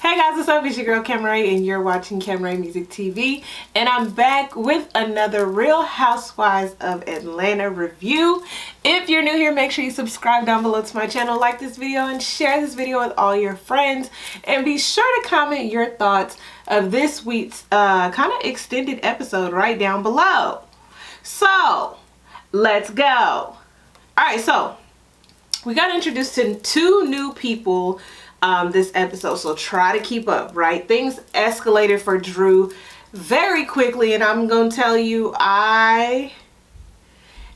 Hey guys, what's up? It's your girl Camray and you're watching Camray Music TV, and I'm back with another Real Housewives of Atlanta review. If you're new here, make sure you subscribe down below to my channel, like this video, and share this video with all your friends. And be sure to comment your thoughts of this week's kind of extended episode right down below. So, let's go. Alright, so we got introduced to two new people this episode, so try to keep up, right? Things escalated for Drew very quickly, and I'm gonna tell you, I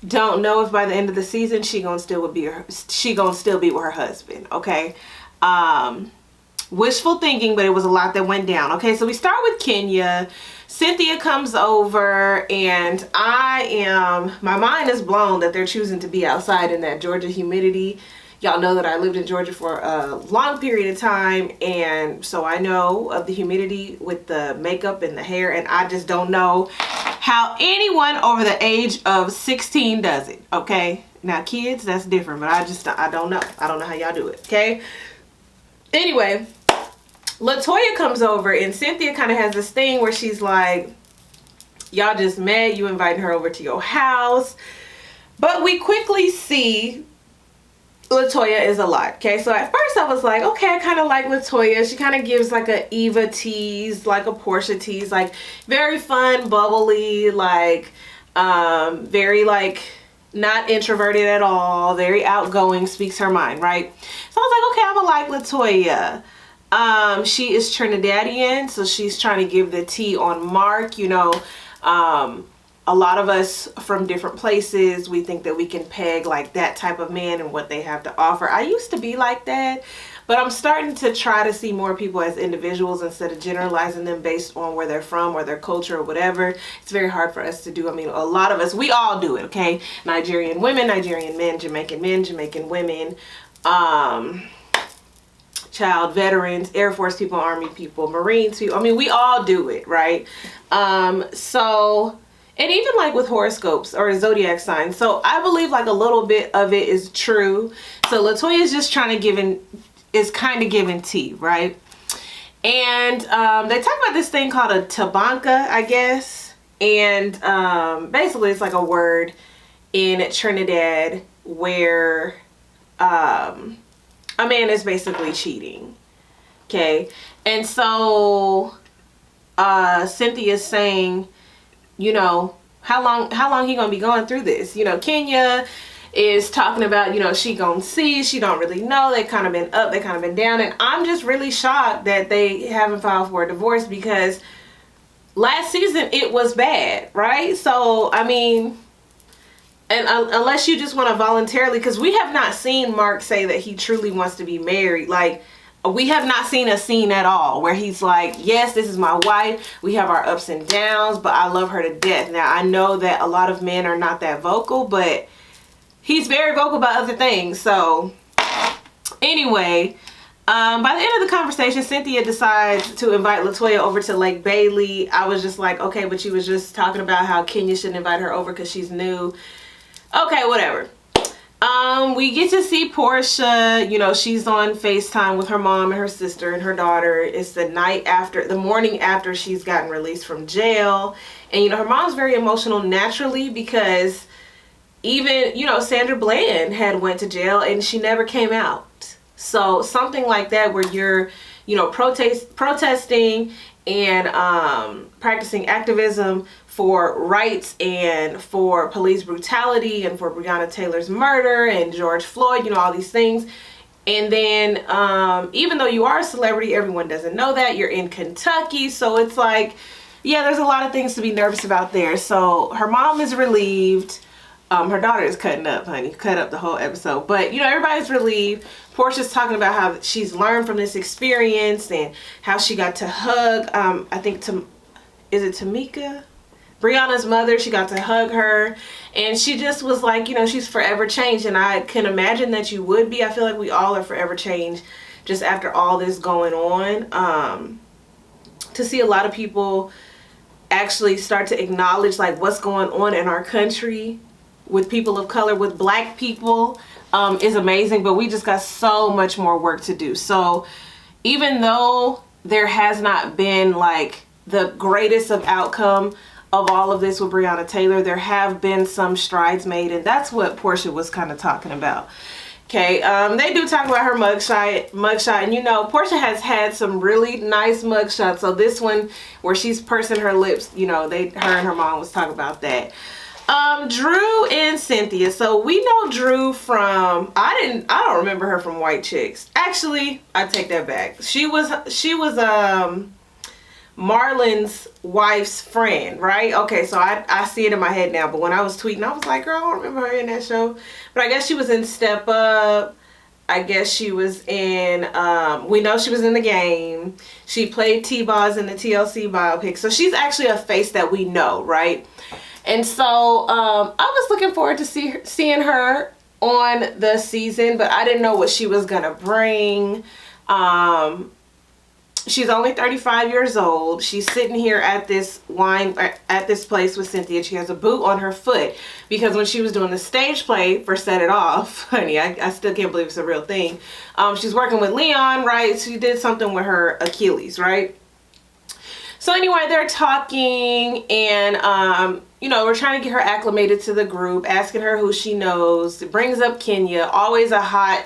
don't know if by the end of the season she gonna still be with her husband. Okay, wishful thinking, but it was a lot that went down. Okay, so we start with Kenya. Cynthia comes over, and my mind is blown that they're choosing to be outside in that Georgia humidity. Y'all know that I lived in Georgia for a long period of time, and so I know of the humidity with the makeup and the hair, and I just don't know how anyone over the age of 16 does it. Okay, now kids, that's different, but I don't know. I don't know how y'all do it. Okay, anyway, Latoya comes over, and Cynthia kind of has this thing where she's like, y'all just met, you inviting her over to your house, but we quickly see Latoya is a lot. Okay, so at first I was like, okay, I kind of like Latoya. She kind of gives like a Eva tease, like a Portia tease, like very fun, bubbly, like very like not introverted at all, very outgoing, speaks her mind, right? So I was like, okay, I'm gonna like Latoya. She is Trinidadian, so she's trying to give the tea on Mark. You know, a lot of us from different places, we think that we can peg like that type of man and what they have to offer. I used to be like that, but I'm starting to try to see more people as individuals instead of generalizing them based on where they're from or their culture or whatever. It's very hard for us to do. I mean, a lot of us, we all do it, okay? Nigerian women, Nigerian men, Jamaican women, child veterans, Air Force people, Army people, Marines people. I mean, we all do it, right? And even like with horoscopes or zodiac signs. So I believe like a little bit of it is true. So Latoya is just kind of giving tea, right? And they talk about this thing called a tabanka, I guess. And basically it's like a word in Trinidad where a man is basically cheating. Okay. And so Cynthia's saying, you know, how long he gonna be going through this? You know, Kenya is talking about, you know, she gonna see, she don't really know. They kind of been up, they kind of been down, and I'm just really shocked that they haven't filed for a divorce, because last season it was bad, right? So I mean, and unless you just want to voluntarily, because we have not seen Mark say that he truly wants to be married. Like, we have not seen a scene at all where he's like, yes, this is my wife, we have our ups and downs, but I love her to death. Now, I know that a lot of men are not that vocal, but he's very vocal about other things. So anyway, by the end of the conversation, Cynthia decides to invite Latoya over to Lake Bailey. I was just like, okay, but she was just talking about how Kenya shouldn't invite her over because she's new. Okay, whatever. We get to see Portia. You know, she's on FaceTime with her mom and her sister and her daughter. It's the morning after she's gotten released from jail. And, you know, her mom's very emotional naturally, because even, you know, Sandra Bland had went to jail and she never came out. So something like that where you're, you know, protesting and practicing activism for rights and for police brutality and for Breonna Taylor's murder and George Floyd, you know, all these things. And then even though you are a celebrity, everyone doesn't know that. You're in Kentucky, so it's like, yeah, there's a lot of things to be nervous about there. So her mom is relieved. Her daughter is cutting up, honey. Cut up the whole episode. But, you know, everybody's relieved. Portia's talking about how she's learned from this experience and how she got to hug, I think, is it Tamika? Brianna's mother. She got to hug her. And she just was like, you know, she's forever changed. And I can imagine that you would be. I feel like we all are forever changed just after all this going on. To see a lot of people actually start to acknowledge like what's going on in our country with people of color, with black people, is amazing. But we just got so much more work to do. So even though there has not been like the greatest of outcome of all of this with Breonna Taylor. There have been some strides made, and that's what Portia was kind of talking about. Okay, they do talk about her mugshot, and you know, Portia has had some really nice mugshots. So this one where she's pursing her lips, you know, her and her mom was talking about that. Drew and Cynthia. So we know Drew from, I don't remember her from White Chicks. Actually, I take that back. She was Marlon's wife's friend, right? Okay, so I see it in my head now, but when I was tweeting, I was like, girl, I don't remember her in that show. But I guess she was in Step Up. I guess she was in, we know she was in The Game. She played T-Boz in the TLC biopic. So she's actually a face that we know, right? And so I was looking forward to seeing her on the season, but I didn't know what she was gonna bring. She's only 35 years old. She's sitting here at this place with Cynthia. She has a boot on her foot because when she was doing the stage play for Set It Off, honey, I still can't believe it's a real thing. She's working with Leon, right? She did something with her Achilles, right? So anyway, they're talking, and you know, we're trying to get her acclimated to the group, asking her who she knows. It brings up Kenya, always a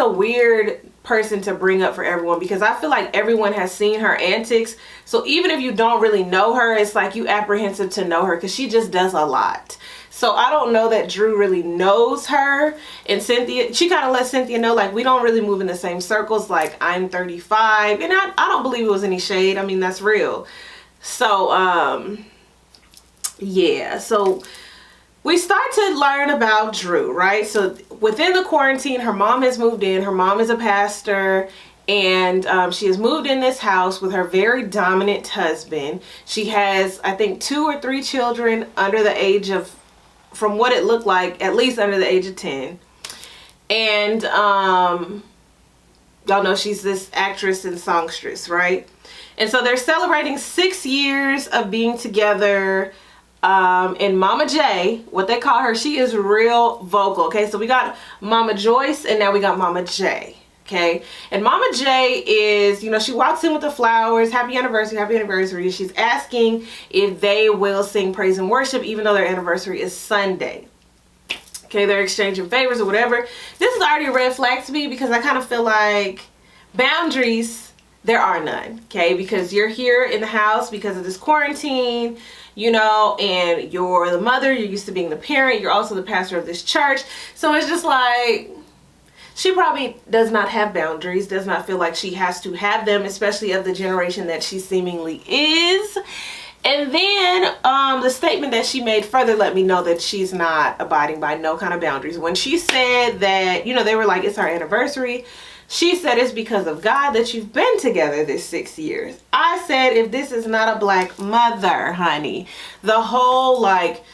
weird person to bring up for everyone, because I feel like everyone has seen her antics. So even if you don't really know her, it's like you apprehensive to know her because she just does a lot. So I don't know that Drew really knows her. And Cynthia, she kind of let Cynthia know, like, we don't really move in the same circles. Like, I'm 35. And I don't believe it was any shade. I mean, that's real. So, yeah. So we start to learn about Drew, right? So within the quarantine, her mom has moved in. Her mom is a pastor. And she has moved in this house with her very dominant husband. She has, I think, 2 or 3 children under the age of, from what it looked like, at least under the age of 10. And y'all know she's this actress and songstress, right? And so they're celebrating 6 years of being together. And Mama J, what they call her, she is real vocal. Okay, so we got Mama Joyce, and now we got Mama J. Okay, and Mama J is, you know, she walks in with the flowers, happy anniversary, happy anniversary. She's asking if they will sing praise and worship, even though their anniversary is Sunday. Okay, they're exchanging favors or whatever. This is already a red flag to me, because I kind of feel like boundaries, there are none. Okay, because you're here in the house because of this quarantine, you know, and you're the mother, you're used to being the parent, you're also the pastor of this church. So it's just like, she probably does not have boundaries, does not feel like she has to have them, especially of the generation that she seemingly is. And then the statement that she made further let me know that she's not abiding by no kind of boundaries. When she said that, you know, they were like, it's our anniversary, she said it's because of God that you've been together this 6 years. I said, if this is not a black mother, honey, the whole like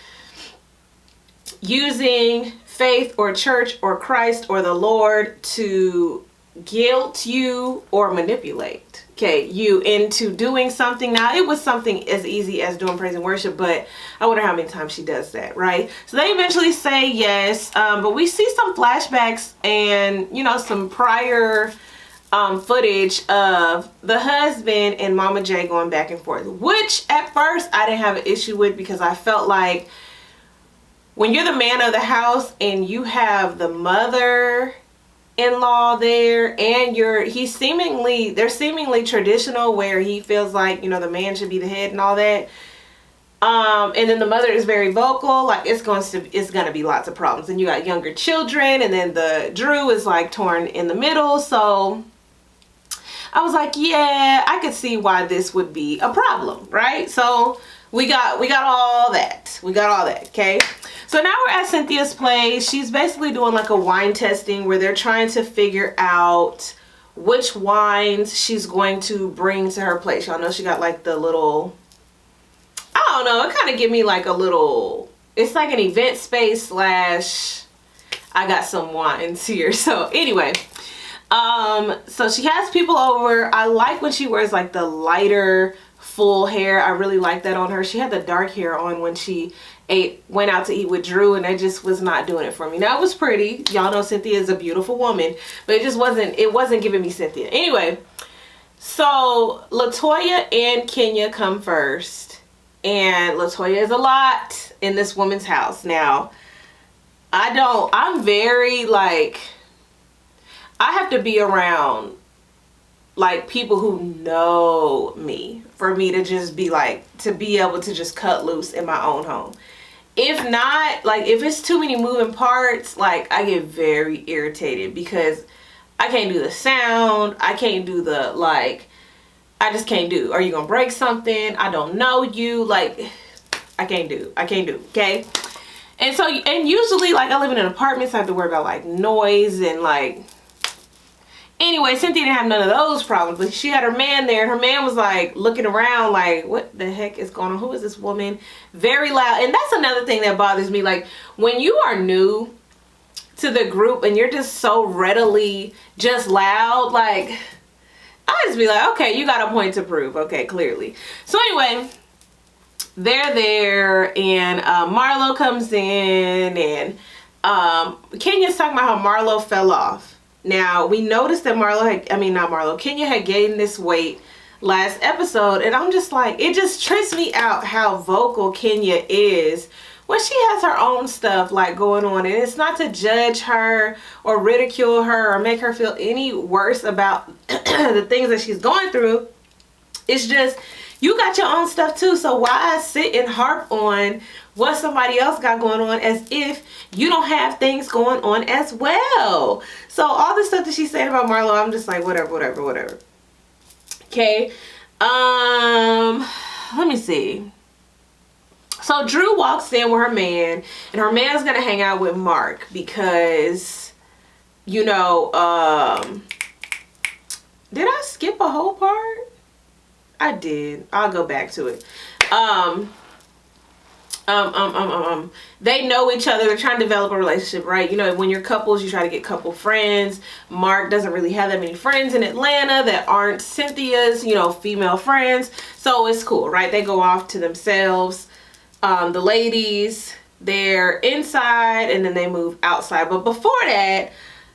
using faith or church or Christ or the Lord to guilt you or manipulate, okay, you into doing something. Now, it was something as easy as doing praise and worship, but I wonder how many times she does that, right? So they eventually say yes, but we see some flashbacks and, you know, some prior footage of the husband and Mama J going back and forth, which at first I didn't have an issue with, because I felt like when you're the man of the house and you have the mother-in-law there, and they're seemingly traditional, where he feels like, you know, the man should be the head and all that. And then the mother is very vocal, like it's gonna be lots of problems. And you got younger children, and then the Drew is like torn in the middle. So I was like, yeah, I could see why this would be a problem, right? So we got all that. We got all that, okay? So now we're at Cynthia's place. She's basically doing like a wine testing where they're trying to figure out which wines she's going to bring to her place. Y'all know she got like the little, I don't know, it kind of give me like a little, it's like an event space / I got some wines here. So anyway, so she has people over. I like when she wears like the lighter full hair. I really like that on her. She had the dark hair on when she went out to eat with Drew, and it just was not doing it for me. Now, it was pretty. Y'all know Cynthia is a beautiful woman, but it just wasn't giving me Cynthia. Anyway, So LaToya and Kenya come first, and LaToya is a lot in this woman's house. Now, I'm very like, I have to be around like people who know me for me to just be like, to be able to just cut loose in my own home. If not, like if it's too many moving parts, like I get very irritated because I can't do the sound. I can't do the like, I just can't do. Are you gonna break something? I don't know you. Like, I can't do. Okay. And so, and usually like I live in an apartment, so I have to worry about like noise and like, anyway, Cynthia didn't have none of those problems, but she had her man there, and her man was like looking around like, what the heck is going on? Who is this woman? Very loud. And that's another thing that bothers me. Like when you are new to the group and you're just so readily just loud, like I just be like, okay, you got a point to prove. Okay, clearly. So anyway, they're there, and Marlo comes in, and Kenya's talking about how Marlo fell off. Now, we noticed that Kenya had gained this weight last episode, and I'm just like, it just trips me out how vocal Kenya is when she has her own stuff like going on. And it's not to judge her or ridicule her or make her feel any worse about the things that she's going through. It's just, you got your own stuff too, so why sit and harp on what somebody else got going on as if you don't have things going on as well? So all the stuff that she's saying about Marlo, I'm just like, whatever. Okay. Let me see. So Drew walks in with her man, and her man's gonna hang out with Mark because, you know, did I skip a whole part? I did. I'll go back to it. They know each other. They're trying to develop a relationship, right? You know, when you're couples, you try to get couple friends. Mark doesn't really have that many friends in Atlanta that aren't Cynthia's, you know, female friends. So it's cool, right? They go off to themselves. The ladies, they're inside, and then they move outside. But before that,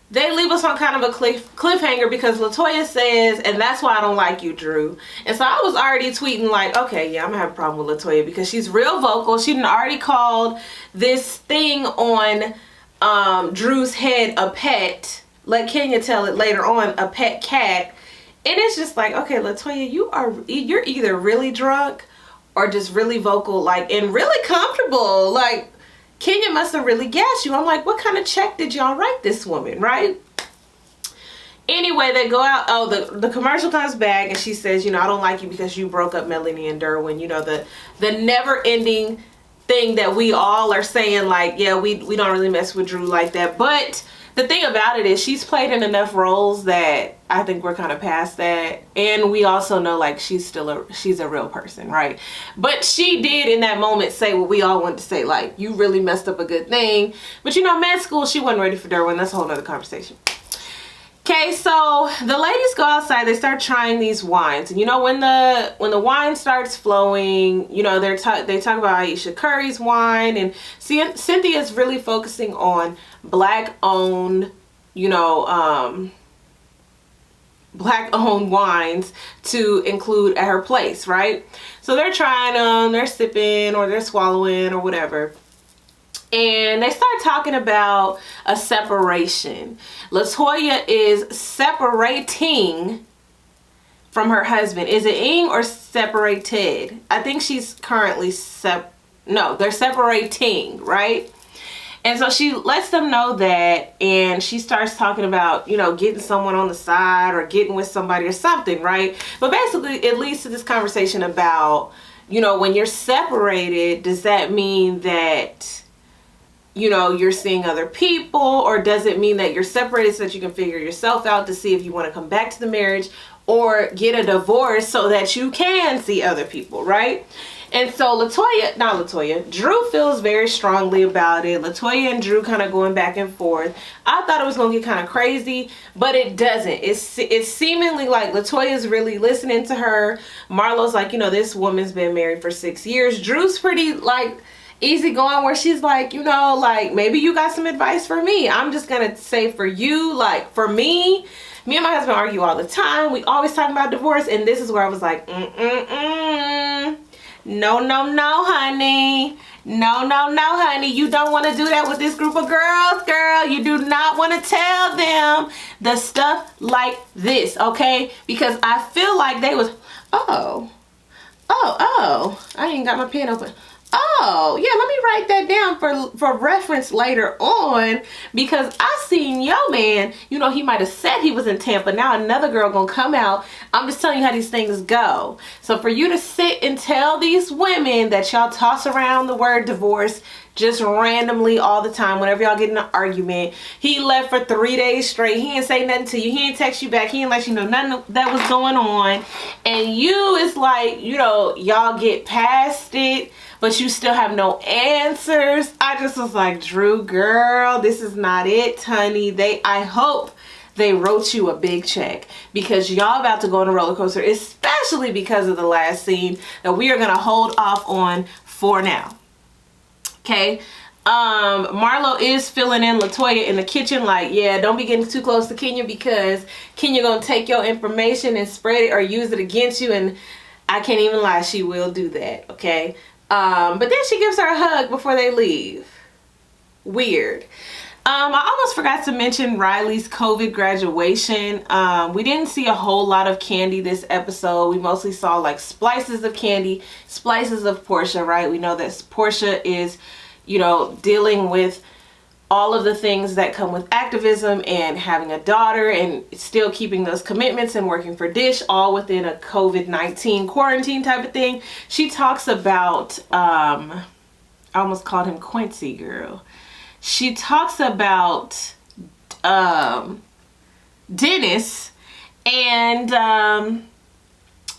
they leave us on kind of a cliffhanger because LaToya says, and that's why I don't like you, Drew. And so I was already tweeting like, okay, yeah, I'm gonna have a problem with LaToya because she's real vocal. She done already called this thing on Drew's head a pet. Let Kenya tell it later on, a pet cat. And it's just like, okay, LaToya, you're either really drunk or just really vocal, like, and really comfortable. Like, Kenya must have really gassed you. I'm like, what kind of check did y'all write this woman, right? Anyway, they go out. Oh, the commercial comes back, and she says, you know, I don't like you because you broke up Melanie and Derwin. You know, the never-ending thing that we all are saying, like, yeah, we don't really mess with Drew like that. But the thing about it is she's played in enough roles that I think we're kind of past that. And we also know, like, she's a real person, right? But she did in that moment say what we all wanted to say, like, you really messed up a good thing. But, you know, med school, she wasn't ready for Derwin. That's a whole nother conversation. Okay, so the ladies go outside. They start trying these wines, and you know, when the wine starts flowing, you know, they talk about Aisha Curry's wine, and Cynthia's really focusing on black-owned, you know, black-owned wines to include at her place, right? So they're trying them, they're sipping or they're swallowing or whatever. And they start talking about a separation. LaToya is separating from her husband. Is it ing or separated? I think she's currently no, they're separating, right? And so she lets them know that, and she starts talking about, you know, getting someone on the side or getting with somebody or something, right? But basically it leads to this conversation about, you know, when you're separated, does that mean that, you know, you're seeing other people, or does it mean that you're separated so that you can figure yourself out to see if you want to come back to the marriage or get a divorce so that you can see other people, right? And so Drew feels very strongly about it. LaToya and Drew kind of going back and forth. I thought it was going to get kind of crazy, but it doesn't. It's seemingly like LaToya's really listening to her. Marlo's like, you know, this woman's been married for 6 years. Drew's pretty, like, easy going, where she's like, you know, like, maybe you got some advice for me. I'm just gonna say for you, like, for me, Me and my husband argue all the time. We always talk about divorce, and this is where I was like, no, no, no, honey. No, no, no, honey. You don't want to do that with this group of girls, girl. You do not want to tell them the stuff like this, okay? Because I feel like they was, oh, I ain't got my pen open. Oh, yeah, let me write that down for reference later on, because I seen your man, you know, he might have said he was in Tampa. Now another girl gonna come out. I'm just telling you how these things go. So for you to sit and tell these women that y'all toss around the word divorce just randomly all the time whenever y'all get in an argument. He left for 3 days straight. He ain't say nothing to you. He ain't text you back. He ain't let you know nothing that was going on. And you, it's like, you know, y'all get past it, but you still have no answers. I just was like, Drew, girl, this is not it, honey. I hope they wrote you a big check, because y'all about to go on a roller coaster, especially because of the last scene that we are going to hold off on for now. Okay. Marlo is filling in Latoya in the kitchen like, yeah, don't be getting too close to Kenya, because Kenya gonna take your information and spread it or use it against you, and I can't even lie, she will do that. Okay. But then she gives her a hug before they leave. Weird. I almost forgot to mention Riley's COVID graduation. We didn't see a whole lot of Candy this episode. We mostly saw like splices of Candy, splices of Portia, right? We know that Portia is, you know, dealing with all of the things that come with activism and having a daughter and still keeping those commitments and working for Dish, all within a COVID-19 quarantine type of thing. She talks about, I almost called him Quincy, girl. She talks about Dennis and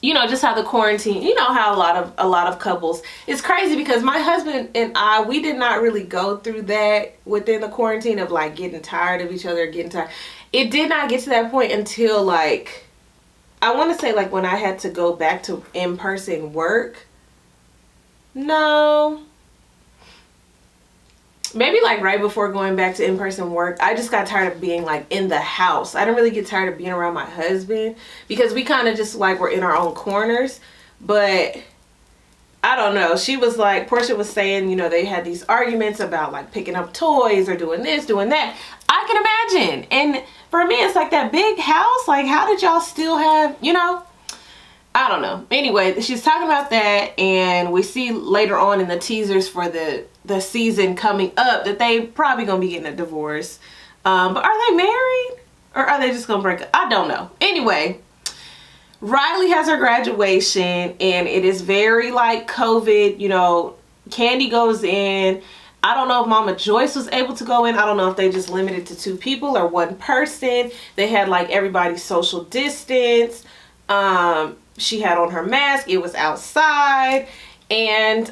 you know, just how the quarantine, you know, how a lot of couples, it's crazy because my husband and I, we did not really go through that within the quarantine of like getting tired of each other, getting tired. It did not get to that point until like, I want to say like when I had to go back to in-person work. No. Maybe like right before going back to in-person work, I just got tired of being like in the house. I didn't really get tired of being around my husband because we kind of just like were in our own corners. But I don't know. She was like, Portia was saying, you know, they had these arguments about like picking up toys or doing this, doing that. I can imagine. And for me, it's like that big house. Like, how did y'all still have, you know? I don't know. Anyway, she's talking about that, and we see later on in the teasers for the season coming up that they probably gonna be getting a divorce. But are they married or are they just gonna break up? I don't know. Anyway, Riley has her graduation, and it is very like COVID. You know, Candy goes in. I don't know if Mama Joyce was able to go in. I don't know if they just limited to 2 people or 1 person. They had like everybody social distance. She had on her mask. It was outside. And,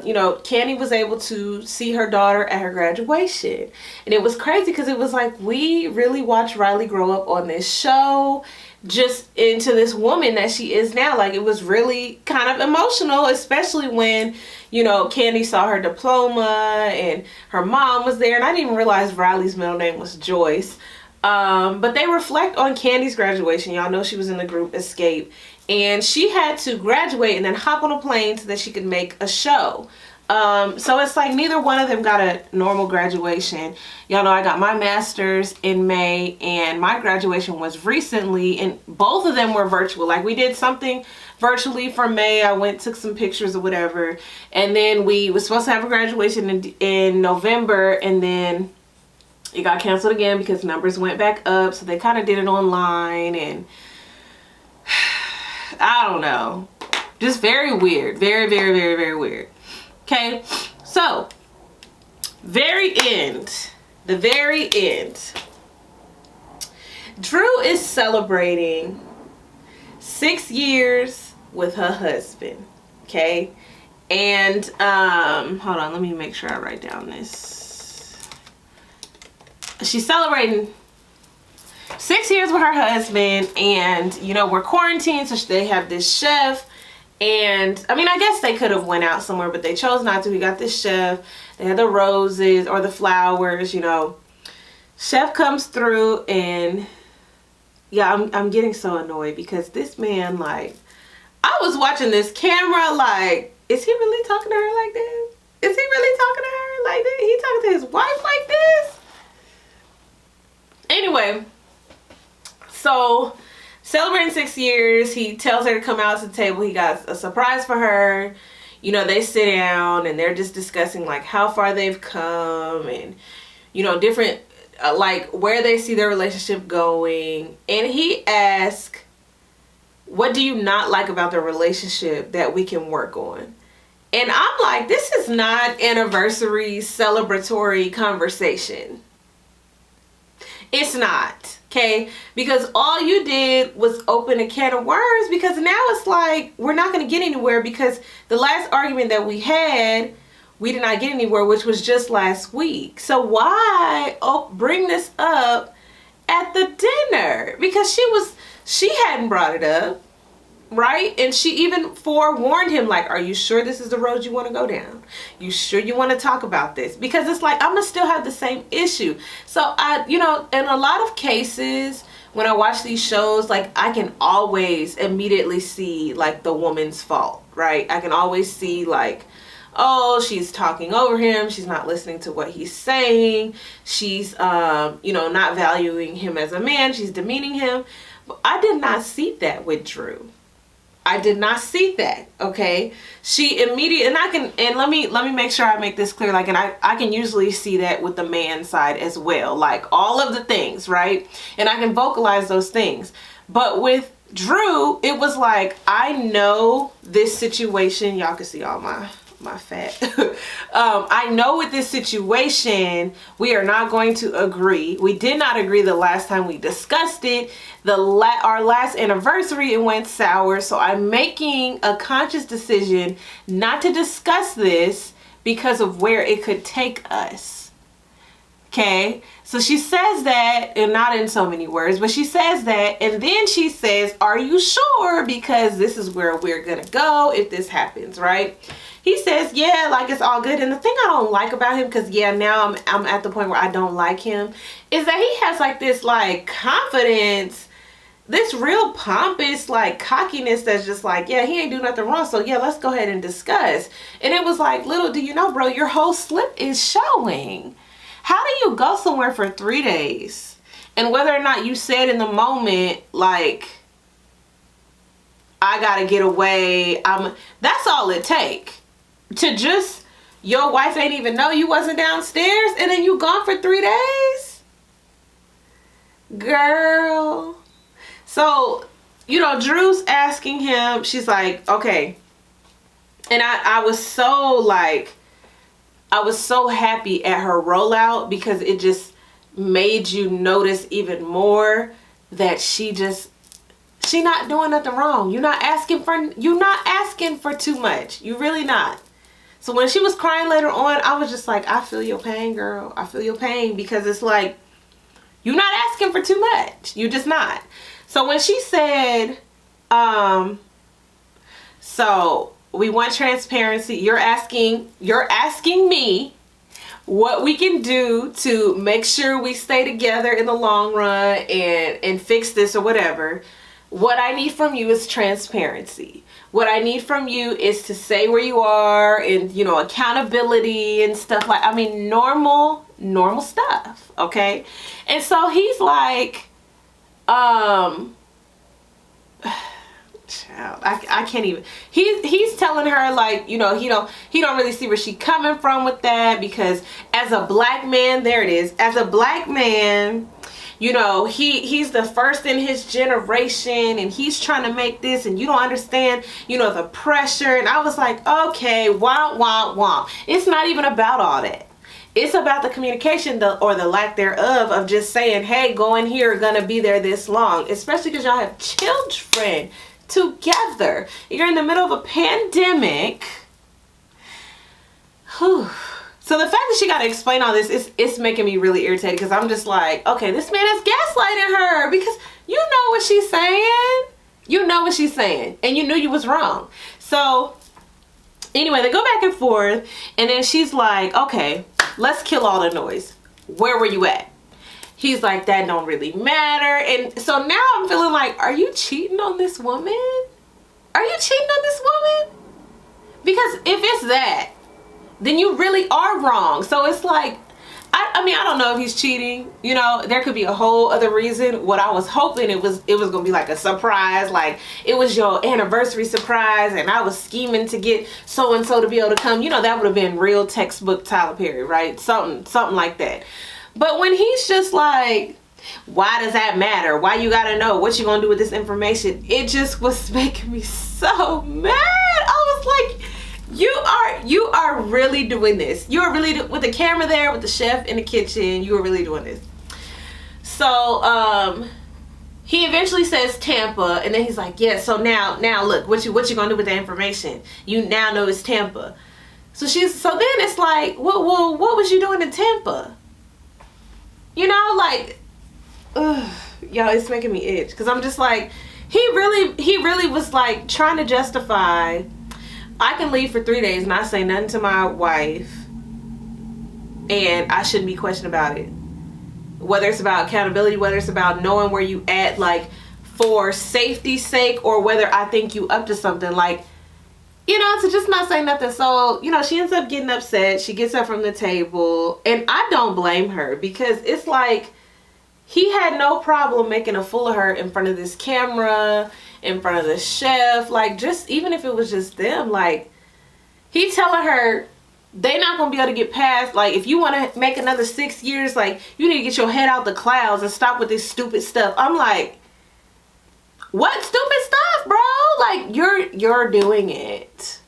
you know, Candy was able to see her daughter at her graduation. And it was crazy because it was like, we really watched Riley grow up on this show, just into this woman that she is now. Like, it was really kind of emotional, especially when, you know, Candy saw her diploma and her mom was there. And I didn't even realize Riley's middle name was Joyce. But they reflect on Candy's graduation. Y'all know she was in the group Escape. And she had to graduate and then hop on a plane so that she could make a show. So it's like neither one of them got a normal graduation. Y'all know I got my master's in May, and my graduation was recently, and both of them were virtual. Like, we did something virtually for May. I went, took some pictures or whatever. And then we were supposed to have a graduation in November, and then it got canceled again because numbers went back up. So they kind of did it online, and I don't know. Just very weird. Very, very, very, very weird. Okay. So, very end. The very end. Drew is celebrating 6 years with her husband. Okay. And, hold on. Let me make sure I write down this. She's celebrating 6 years with her husband, and you know, we're quarantined, so they have this chef. And I mean, I guess they could have went out somewhere, but they chose not to. We got this chef. They had the roses or the flowers, you know. Chef comes through, and yeah, I'm getting so annoyed because this man, like, I was watching this camera like, is he really talking to her like this? Is he really talking to her like this? He talking to his wife like this? Anyway, so celebrating 6 years, he tells her to come out to the table. He got a surprise for her. You know, they sit down and they're just discussing like how far they've come and, you know, different, like where they see their relationship going. And he asks, what do you not like about the relationship that we can work on? And I'm like, this is not anniversary celebratory conversation. It's not, okay? Because all you did was open a can of worms, because now it's like we're not going to get anywhere, because the last argument that we had, we did not get anywhere, which was just last week. So why bring this up at the dinner? Because she hadn't brought it up, right? And she even forewarned him, like, are you sure this is the road you want to go down? You sure you want to talk about this? Because it's like, I'm gonna still have the same issue. So you know, in a lot of cases when I watch these shows, like, I can always immediately see like the woman's fault, right? I can always see like, oh, she's talking over him, she's not listening to what he's saying, she's you know, not valuing him as a man, she's demeaning him. But I did not see that with Drew. I did not see that, okay? She immediately, and let me make sure I make this clear, like, and I can usually see that with the man side as well, like all of the things, right? And I can vocalize those things. But with Drew, it was like, I know this situation, y'all can see all my fat. I know with this situation, we are not going to agree. We did not agree the last time we discussed it. Our last anniversary, it went sour. So I'm making a conscious decision not to discuss this because of where it could take us. Okay, so she says that, and not in so many words, but she says that, and then she says, are you sure? Because this is where we're gonna go if this happens, right? He says, yeah, like, it's all good. And the thing I don't like about him, because yeah, now I'm at the point where I don't like him, is that he has like this like confidence, this real pompous like cockiness that's just like, yeah, he ain't do nothing wrong, so yeah, let's go ahead and discuss. And it was like, little do you know, bro, your whole slip is showing. How do you go somewhere for 3 days and whether or not you said in the moment, like, I gotta get away, that's all it take to just, your wife ain't even know you wasn't downstairs and then you gone for 3 days? Girl. So, you know, Drew's asking him, she's like, okay. And I was so like, I was so happy at her rollout, because it just made you notice even more that she not doing nothing wrong. You're not asking for too much. You really not. So when she was crying later on, I was just like, I feel your pain, girl. I feel your pain, because it's like, you're not asking for too much. You're just not. So when she said, so we want transparency. You're asking me what we can do to make sure we stay together in the long run and fix this or whatever. What I need from you is transparency. What I need from you is to say where you are, and, you know, accountability and stuff like, I mean, normal stuff, okay? And so he's like, child, I can't even, he's telling her, like, you know, he don't really see where she coming from with that, because as a black man, there it is, as a black man, you know, he's the first in his generation, and he's trying to make this, and you don't understand, you know, the pressure. And I was like, okay, womp, womp, womp. It's not even about all that. It's about the communication, or the lack thereof, of just saying, hey, go in here, gonna be there this long, especially because y'all have children together. You're in the middle of a pandemic. Whew. So the fact that she got to explain all this, it's making me really irritated, because I'm just like, okay, this man is gaslighting her, because you know what she's saying. You know what she's saying, and you knew you was wrong. So anyway, they go back and forth, and then she's like, okay, let's kill all the noise. Where were you at? He's like, that don't really matter. And so now I'm feeling like, are you cheating on this woman? Are you cheating on this woman? Because if it's that, then you really are wrong. So it's like, I mean, I don't know if he's cheating. You know, there could be a whole other reason. What I was hoping it was gonna be like a surprise, like it was your anniversary surprise, and I was scheming to get so and so to be able to come. You know, that would have been real textbook Tyler Perry, right? Something like that. But when he's just like, why does that matter? Why you gotta know? What you gonna do with this information? It just was making me so mad. I was like, you are really doing this. You are really with the camera there, with the chef in the kitchen. You are really doing this. So he eventually says Tampa, and then he's like, yeah. So now look, what you gonna do with the information? You now know it's Tampa. So then it's like, well, what was you doing in Tampa? You know, like, ugh, y'all, it's making me itch, because I'm just like, he really was like trying to justify, I can leave for 3 days, not say nothing to my wife, and I shouldn't be questioned about it. Whether it's about accountability, whether it's about knowing where you at, like, for safety's sake, or whether I think you up to something, like, you know, to just not say nothing. So, you know, she ends up getting upset. She gets up from the table, and I don't blame her, because it's like, he had no problem making a fool of her in front of this camera, in front of the chef, like, just even if it was just them, like, he telling her they not gonna be able to get past, like, if you want to make another 6 years, like, you need to get your head out the clouds and stop with this stupid stuff. I'm like, what stupid stuff, bro? Like, you're doing it.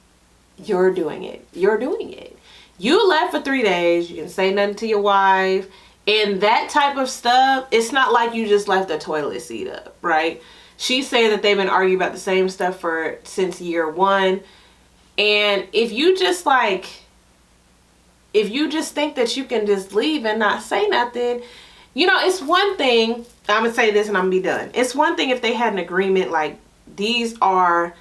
You're doing it. You're doing it. You left for 3 days. You didn't say nothing to your wife. And that type of stuff, it's not like you just left the toilet seat up, right? She's saying that they've been arguing about the same stuff since year one. And if you just think that you can just leave and not say nothing, you know, it's one thing, I'm gonna say this and I'm gonna be done. It's one thing if they had an agreement, like, these are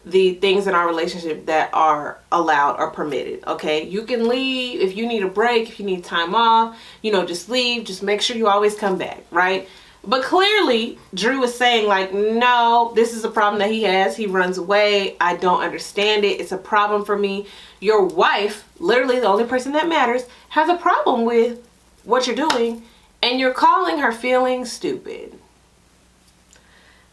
the things in our relationship that are allowed or permitted, okay? You can leave if you need a break, if you need time off, you know, just leave. Just make sure you always come back, right? But clearly, Drew is saying, like, no, this is a problem that he has. He runs away. I don't understand it. It's a problem for me. Your wife, literally the only person that matters, has a problem with what you're doing, and you're calling her feelings stupid.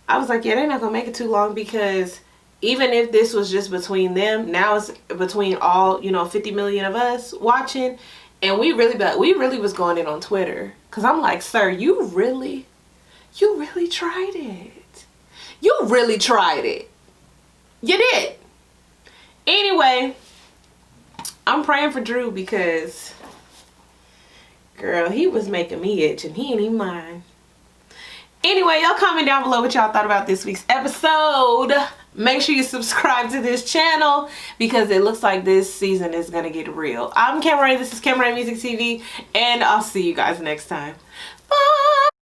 I was like, yeah, they're not going to make it too long, because even if this was just between them, now it's between all, you know, 50 million of us watching. And we really was going in on Twitter, because I'm like, sir, you really tried it. You really tried it. You did. Anyway, I'm praying for Drew, because, girl, he was making me itch and he ain't even mind. Anyway, y'all comment down below what y'all thought about this week's episode. Make sure you subscribe to this channel, because it looks like this season is going to get real. I'm Cameron. This is Cameron Music TV, and I'll see you guys next time.